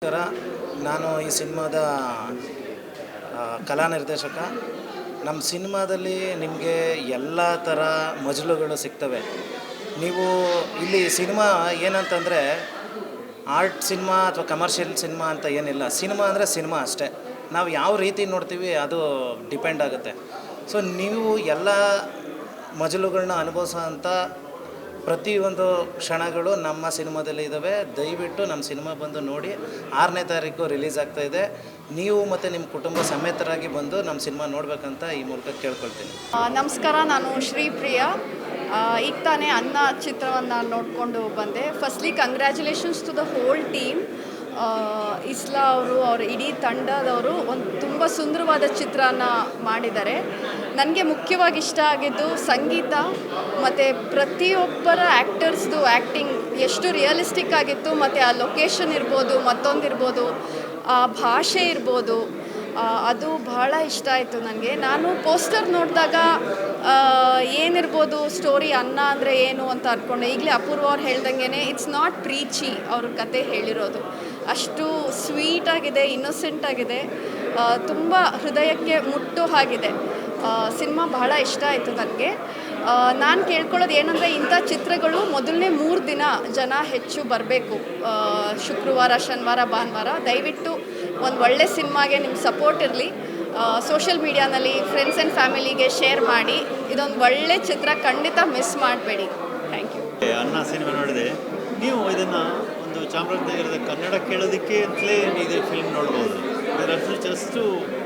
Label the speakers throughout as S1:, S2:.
S1: ನಮಸ್ಕಾರ. ನಾನು ಈ ಸಿನಿಮಾದ ಕಲಾ ನಿರ್ದೇಶಕ. ನಮ್ಮ ಸಿನಿಮಾದಲ್ಲಿ ನಿಮಗೆ ಎಲ್ಲ ಥರ ಮಜಲುಗಳು ಸಿಗ್ತವೆ. ನೀವು ಇಲ್ಲಿ ಸಿನಿಮಾ ಏನಂತಂದರೆ ಆರ್ಟ್ ಸಿನಿಮಾ ಅಥವಾ ಕಮರ್ಷಿಯಲ್ ಸಿನಿಮಾ ಅಂತ ಏನಿಲ್ಲ. ಸಿನಿಮಾ ಅಂದರೆ ಸಿನಿಮಾ ಅಷ್ಟೇ. ನಾವು ಯಾವ ರೀತಿ ನೋಡ್ತೀವಿ ಅದು ಡಿಪೆಂಡ್ ಆಗುತ್ತೆ. ಸೊ ನೀವು ಎಲ್ಲ ಮಜಲುಗಳನ್ನ ಅನುಭವಿಸೋ ಅಂಥ ಪ್ರತಿಯೊಂದು ಕ್ಷಣಗಳು ನಮ್ಮ ಸಿನಿಮಾದಲ್ಲಿ ಇದ್ದಾವೆ. ದಯವಿಟ್ಟು ನಮ್ಮ ಸಿನಿಮಾ ಬಂದು ನೋಡಿ. 6ನೇ ತಾರೀಕು ರಿಲೀಸ್ ಆಗ್ತಾಯಿದೆ. ನೀವು ಮತ್ತು ನಿಮ್ಮ ಕುಟುಂಬ ಸಮೇತರಾಗಿ ಬಂದು ನಮ್ಮ ಸಿನಿಮಾ ನೋಡಬೇಕಂತ ಈ ಮೂಲಕ ಕೇಳ್ಕೊಳ್ತೀನಿ.
S2: ನಮಸ್ಕಾರ, ನಾನು ಶ್ರೀಪ್ರಿಯಾ. ಈಗ ತಾನೇ ಅನ್ನ ಚಿತ್ರವನ್ನು ನೋಡಿಕೊಂಡು ಬಂದೆ. Firstly congratulations to the whole team. ಇಸ್ಲಾ ಅವರು, ಅವರ ಇಡೀ ತಂಡದವರು ಒಂದು ತುಂಬ ಸುಂದರವಾದ ಚಿತ್ರನ ಮಾಡಿದ್ದಾರೆ. ನನಗೆ ಮುಖ್ಯವಾಗಿ ಇಷ್ಟ ಆಗಿದ್ದು ಸಂಗೀತ ಮತ್ತು ಪ್ರತಿಯೊಬ್ಬರ ಆ್ಯಕ್ಟರ್ಸ್ದು ಆ್ಯಕ್ಟಿಂಗ್ ಎಷ್ಟು ರಿಯಲಿಸ್ಟಿಕ್ ಆಗಿತ್ತು. ಮತ್ತು ಆ ಲೊಕೇಶನ್ ಇರ್ಬೋದು, ಮತ್ತೊಂದಿರ್ಬೋದು, ಆ ಭಾಷೆ ಇರ್ಬೋದು, ಅದು ಬಹಳ ಇಷ್ಟ ಆಯಿತು ನನಗೆ. ನಾನು ಪೋಸ್ಟರ್ ನೋಡಿದಾಗ ಏನಿರ್ಬೋದು ಸ್ಟೋರಿ, ಅನ್ನ ಅಂದರೆ ಏನು ಅಂತ ಅಂದ್ಕೊಂಡೆ. ಈಗಲೇ ಅಪೂರ್ವ ಅವ್ರು ಹೇಳ್ದಂಗೆ ಇಟ್ಸ್ ನಾಟ್ ಪ್ರೀಚಿ ಅವ್ರ ಕತೆ ಹೇಳಿರೋದು. ಅಷ್ಟು ಸ್ವೀಟಾಗಿದೆ, ಇನ್ನೊಸೆಂಟ್ ಆಗಿದೆ, ತುಂಬ ಹೃದಯಕ್ಕೆ ಮುಟ್ಟೋ ಹಾಗಿದೆ. ಸಿನಿಮಾ ಬಹಳ ಇಷ್ಟ ಆಯಿತು ನನಗೆ. ನಾನು ಕೇಳ್ಕೊಳ್ಳೋದು ಏನಂದರೆ, ಇಂಥ ಚಿತ್ರಗಳು ಮೊದಲನೇ 3 ದಿನ ಜನ ಹೆಚ್ಚು ಬರಬೇಕು. ಶುಕ್ರವಾರ, ಶನಿವಾರ, ಭಾನುವಾರ. ದಯವಿಟ್ಟು ಒಂದು ಒಳ್ಳೆ ಸಿನಿಮಾಗೆ ನಿಮ್ಮ ಸಪೋರ್ಟ್ ಇರಲಿ. ಸೋಷಿಯಲ್ ಮೀಡಿಯಾನಲ್ಲಿ ಫ್ರೆಂಡ್ಸ್ ಆ್ಯಂಡ್ ಫ್ಯಾಮಿಲಿಗೆ ಶೇರ್ ಮಾಡಿ. ಇದೊಂದು ಒಳ್ಳೆ ಚಿತ್ರ, ಖಂಡಿತ ಮಿಸ್ ಮಾಡಬೇಡಿ. Thank you.
S3: ಅನ್ನ ಸಿನಿಮಾ ನೋಡಿದೆ. ನೀವು ಇದನ್ನು ಒಂದು ಚಾಮರಾಜನಗರದ ಕನ್ನಡ ಕೇಳೋದಕ್ಕೆ ಅಂತಲೇ ಇದು ಫಿಲ್ಮ್ ನೋಡ್ಬೋದು. ಇದರಷ್ಟು ಜಸ್ಟು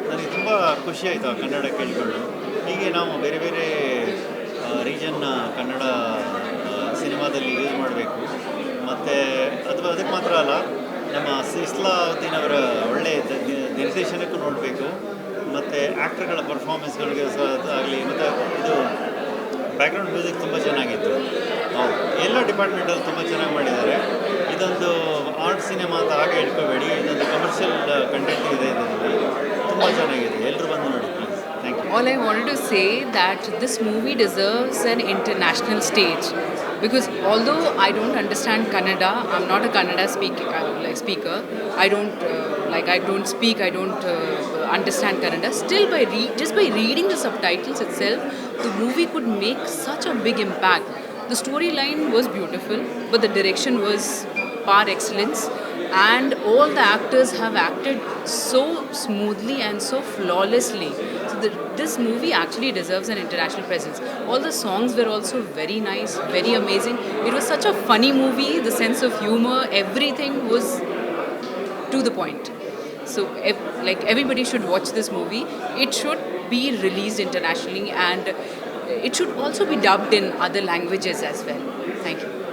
S3: ನನಗೆ ತುಂಬ ಖುಷಿ ಆಯಿತು ಆ ಕನ್ನಡ ಕೇಳಿಕೊಂಡು. ಹೀಗೆ ನಾವು ಬೇರೆ ಬೇರೆ ರೀಜನ್ನ ಕನ್ನಡ ಸಿನಿಮಾದಲ್ಲಿ ಯೂಸ್ ಮಾಡಬೇಕು. ಮತ್ತು ಅದಕ್ಕೆ ಮಾತ್ರ ಅಲ್ಲ, ನಮ್ಮ ಇಸ್ಲಾವುದ್ದೀನ್ ಅವರ ಒಳ್ಳೆಯ ನಿರ್ದೇಶನಕ್ಕೂ ನೋಡಬೇಕು. ಮತ್ತು ಆ್ಯಕ್ಟರ್ಗಳ ಪರ್ಫಾರ್ಮೆನ್ಸ್ಗಳಿಗೆ ಸಹ ಆಗಲಿ. ಮತ್ತು ಇದು ಬ್ಯಾಕ್ಗ್ರೌಂಡ್ ಮ್ಯೂಸಿಕ್ ತುಂಬ ಚೆನ್ನಾಗಿತ್ತು. ಎಲ್ಲ ಡಿಪಾರ್ಟ್ಮೆಂಟಲ್ಲಿ ತುಂಬ ಚೆನ್ನಾಗಿ ಮಾಡಿದ್ದಾರೆ. ಇದೊಂದು ಆರ್ಟ್ ಸಿನಿಮಾ ಅಂತ ಹಾಗೆ ಹೇಳ್ಕೋಬೇಡಿ. ಇದೊಂದು ಕಮರ್ಷಿಯಲ್ ಕಂಟೆಂಟ್ ಇದೆ. ಇದರಲ್ಲಿ ತುಂಬ ಚೆನ್ನಾಗಿದೆ. ಎಲ್ಲರೂ ಬಂದು ನೋಡಿ please. Thank you.
S4: All I wanted to say that this movie deserves an international stage, because although I don't understand Kannada, I'm not a Kannada speaker. I don't speak, I don't understand Kannada. Still, just by reading the subtitles itself, the movie could make such a big impact. The storyline was beautiful, but the direction was par excellence, and all the actors have acted so smoothly and so flawlessly. So this movie actually deserves an international presence. All the songs were also very nice, very amazing. It was such a funny movie. The sense of humor, everything was to the point. So everybody should watch this movie. It should be released internationally, and it should also be dubbed in other languages as well. Thank you.